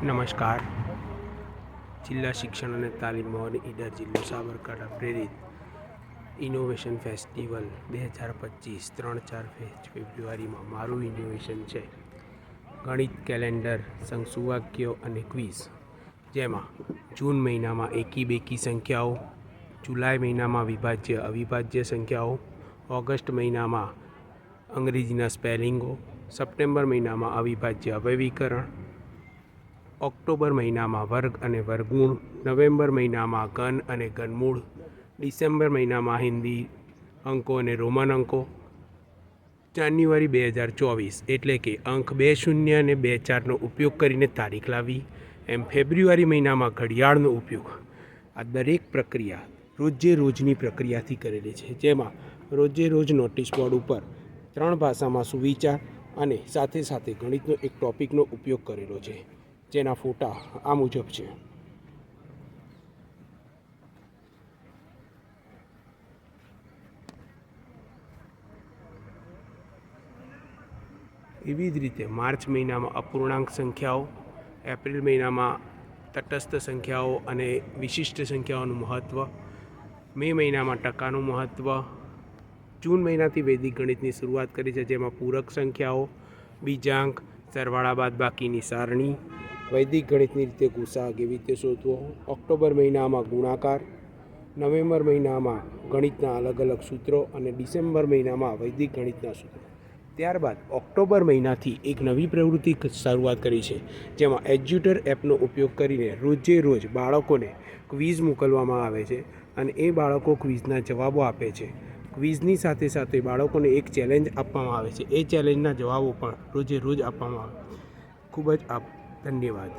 નમસ્કાર. જિલ્લા શિક્ષણ અને તાલીમ ભવન ઈડર જિલ્લો સાબરકાંઠા પ્રેરિત ઇનોવેશન ફેસ્ટિવલ 2025 3-4 ફેબ્રુઆરીમાં મારું ઇનોવેશન છે ગણિત કેલેન્ડર, સુવાક્યો અને ક્વિઝ, જેમાં જૂન મહિનામાં એકી બેકી સંખ્યાઓ, જુલાઈ મહિનામાં વિભાજ્ય અવિભાજ્ય સંખ્યાઓ, ઓગસ્ટ મહિનામાં અંગ્રેજીના સ્પેલિંગો, સપ્ટેમ્બર મહિનામાં અવિભાજ્ય અવયવીકરણ, ઓક્ટોબર મહિનામાં વર્ગ અને વર્ગમૂળ, નવેમ્બર મહિનામાં ઘન અને ઘનમૂળ, ડિસેમ્બર મહિનામાં હિન્દી અંકો અને રોમન અંકો, જાન્યુઆરી 2024 એટલે કે અંક 20 અને 24નો ઉપયોગ કરીને તારીખ લાવવી, એમ ફેબ્રુઆરી મહિનામાં ઘડિયાળનો ઉપયોગ. આ દરેક પ્રક્રિયા રોજે રોજની પ્રક્રિયાથી કરેલી છે, જેમાં રોજે રોજ નોટિસ બોર્ડ ઉપર 3 ભાષામાં સુવિચાર અને સાથે સાથે ગણિતનો એક ટોપિકનો ઉપયોગ કરેલો છે, જેના ફોટા આ મુજબ છે. એવી જ રીતે માર્ચ મહિનામાં અપૂર્ણાંક સંખ્યાઓ, એપ્રિલ મહિનામાં તટસ્થ સંખ્યાઓ અને વિશિષ્ટ સંખ્યાઓનું મહત્ત્વ, મે મહિનામાં ટકાનું મહત્ત્વ, જૂન મહિનાથી વૈદિક ગણિતની શરૂઆત કરી છે, જેમાં પૂરક સંખ્યાઓ, બીજાંક, સરવાળા બાદબાકીની સારણી, વૈદિક ગણિતની રીતે ગુસા કેવી રીતે શોધવો, ઓક્ટોબર મહિનામાં ગુણાકાર, નવેમ્બર મહિનામાં ગણિતના અલગ અલગ સૂત્રો અને ડિસેમ્બર મહિનામાં વૈદિક ગણિતના સૂત્રો. ત્યારબાદ ઓક્ટોબર મહિનાથી એક નવી પ્રવૃત્તિ શરૂઆત કરી છે, જેમાં એજ્યુટર એપનો ઉપયોગ કરીને રોજે રોજ બાળકોને ક્વિઝ મોકલવામાં આવે છે અને એ બાળકો ક્વિઝના જવાબો આપે છે. ક્વિઝની સાથે સાથે બાળકોને એક ચેલેન્જ આપવામાં આવે છે, એ ચેલેન્જના જવાબો પણ રોજે રોજ આપવામાં આવે. ખૂબ જ ધન્યવાદ.